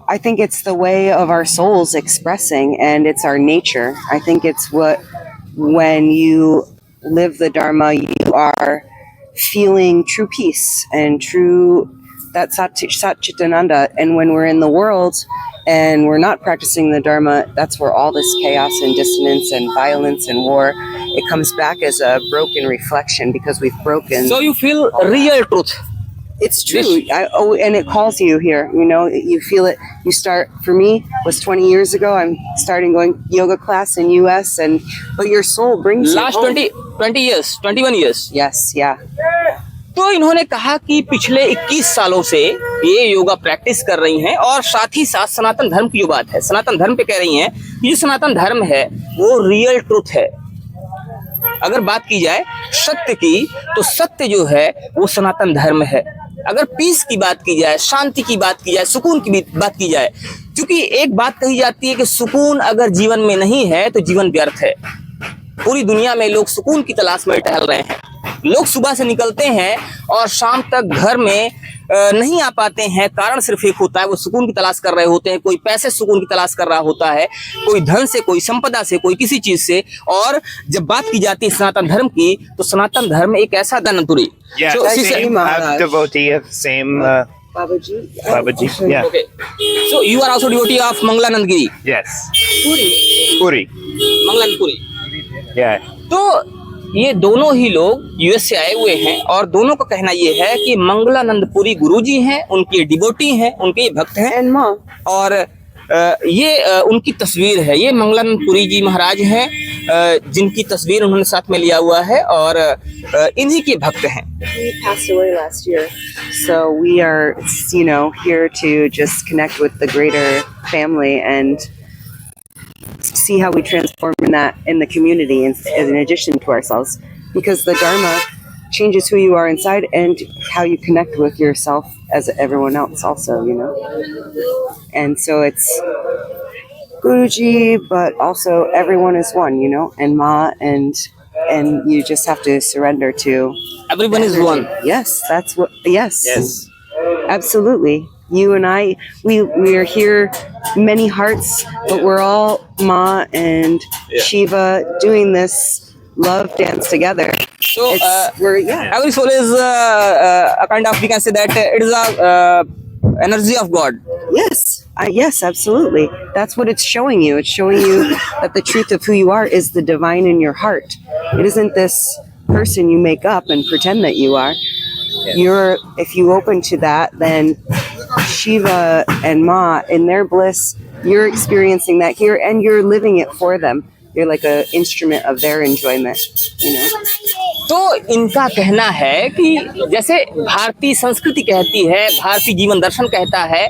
I think it's the way of our souls expressing, and it's our nature. I think it's when you live the Dharma, you are feeling true peace and true that Satchitananda. And when we're in the world and we're not practicing the Dharma, that's where all this chaos and dissonance and violence and war, it comes back as a broken reflection because we've broken. So you feel real truth. It's true. And it calls you here, you feel it. You start, for me, was 20 years ago. I'm starting going yoga class in US, but your soul brings you Last home. 20 years, 21 years. Yes, yeah. तो इन्होंने कहा कि पिछले 21 सालों से ये yoga practice कर रही हैं और साथ ही साथ सनातन धर्म की जो बात है, सनातन धर्म पे कह रही हैं कि जो सनातन धर्म है वो रियल ट्रुथ है। अगर बात की जाए सत्य की, तो सत्य जो है वो सनातन धर्म है। अगर पीस की बात की जाए, शांति की बात की जाए, सुकून की बात की जाए, क्योंकि एक बात कही जाती है कि सुकून अगर जीवन में नहीं है तो जीवन व्यर्थ है। पूरी दुनिया में लोग सुकून की तलाश में टहल रहे हैं। लोग सुबह से निकलते हैं और शाम तक घर में नहीं आ पाते हैं। कारण सिर्फ एक होता है, वो सुकून की तलाश कर रहे होते हैं। कोई पैसे सुकून की तलाश कर रहा होता है, कोई धन से, कोई संपदा से, कोई किसी चीज से। और जब बात की जाती है सनातन धर्म की, तो सनातन धर्म एक ऐसा धनंतुरी। devotee of same Babaji. Yeah. Okay. So you are also devotee of Mangalanand Giri. Yes. Puri. Mangalanand Puri. Yeah. तो ये दोनों ही लोग यूएस से आए हुए हैं और दोनों का कहना ये है कि मंगलानंद पुरी गुरुजी हैं, उनके डिवोटी हैं, उनके भक्त हैं। और ये उनकी तस्वीर है, ये मंगलानंद पुरी जी महाराज हैं, जिनकी तस्वीर उन्होंने साथ में लिया हुआ है और इन्हीं के भक्त हैं। He passed away last year, so we are, here to just connect with the greater family and see how we transform in the community in addition to ourselves, because the Dharma changes who you are inside and how you connect with yourself as everyone else also, and so it's Guruji, but also everyone is one, and Ma, and you just have to surrender to everyone is one. Yes, that's what. Yes, absolutely. You and I, we are here, many hearts, but we're all Ma and Shiva doing this love dance together. So we're every soul is a kind of, we can say that it is a energy of God. Yes, yes, absolutely. That's what it's showing you. It's showing you that the truth of who you are is the divine in your heart. It isn't this person you make up and pretend that you are. If you open to that, then Shiva and Ma, in their bliss, you're experiencing that here and you're living it for them. You're like an instrument of their enjoyment, तो इनका कहना है कि जैसे भारतीय संस्कृति कहती है, भारतीय जीवन दर्शन कहता है,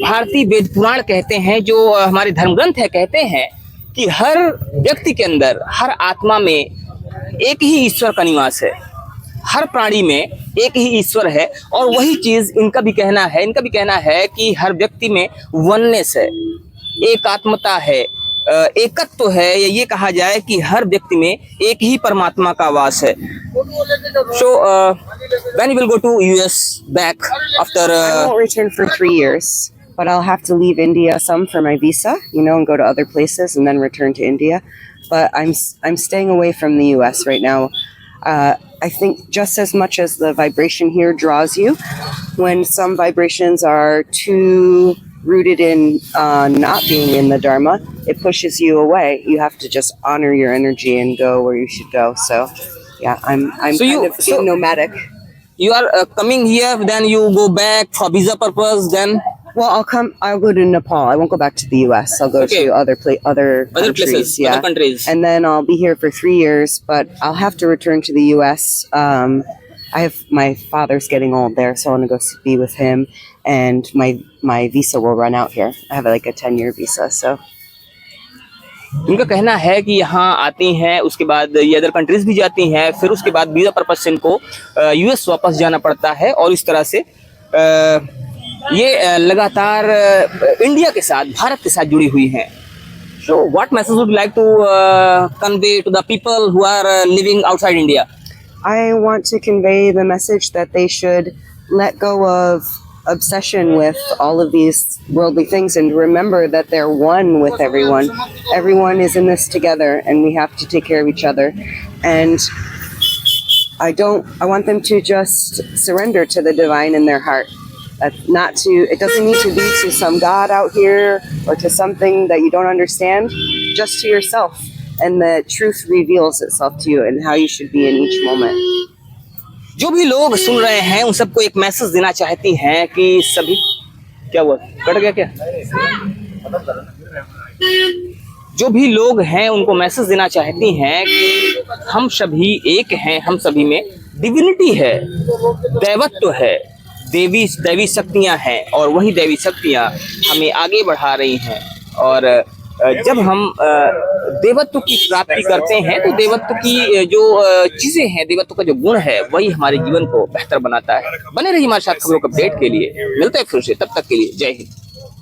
भारतीय वेद पुराण कहते हैं, जो हमारे धर्म ग्रंथ है, कहते हैं कि हर व्यक्ति के अंदर, हर आत्मा में एक ही ईश्वर का निवास है। हर प्राणी में एक ही ईश्वर है और वही चीज इनका भी कहना है कि हर व्यक्ति में वननेस है, एकात्मता है, एकत्व है, या ये कहा जाए कि हर व्यक्ति में एक ही परमात्मा का वास है। So when you will go to US back after I won't return for 3 years, but I'll have to leave India some for my visa, and go to other places and then return to India. But I'm staying away from the US right now. I think just as much as the vibration here draws you, when some vibrations are too rooted in not being in the Dharma, it pushes you away. You have to just honor your energy and go where you should go. So, yeah, I'm being nomadic. You are coming here, then you go back for visa purpose, then? Well, I'll go to Nepal. I won't go back to the US. I'll go to other countries, places, yeah. other countries. And then I'll be here for 3 years, but I'll have to return to the US. My father's getting old there, so I want to go be with him, and my visa will run out here. I have like a 10-year visa, so. उनका कहना है कि यहाँ आती हैं, उसके बाद ये अदर कंट्रीज भी जाती हैं, फिर उसके बाद वीजा पर्पज से इनको यूएस वापस जाना पड़ता है और इस तरह से ये लगातार इंडिया के साथ, भारत के साथ जुड़ी हुई हैं। So what message would you like to convey to the people who are living outside India? I want to convey the message that they should let go of obsession with all of these worldly things, and remember that they're one with everyone. Everyone is in this together, and we have to take care of each other. And I want them to just surrender to the divine in their heart. It doesn't need to be to some God out here or to something that you don't understand, just to yourself. And the truth reveals itself to you and how you should be in each moment. जो भी लोग सुन रहे हैं उन सबको एक message देना चाहती हैं कि सभी क्या हुआ, कट गया क्या? जो भी लोग हैं उनको मैसेज देना चाहती हैं कि हम सभी एक हैं, हम सभी में डिविनिटी है, दैवत्व है, दैवी शक्तियां हैं और वही दैवी शक्तियां हमें आगे बढ़ा रही हैं। और जब हम देवत्व की प्राप्ति करते हैं तो देवत्व की जो चीजें हैं, देवत्व का जो गुण है, वही हमारे जीवन को बेहतर बनाता है। बने रहिए हमारे साथ खबरों के अपडेट के लिए। मिलते हैं फिर से, तब तक के लिए जय हिंद।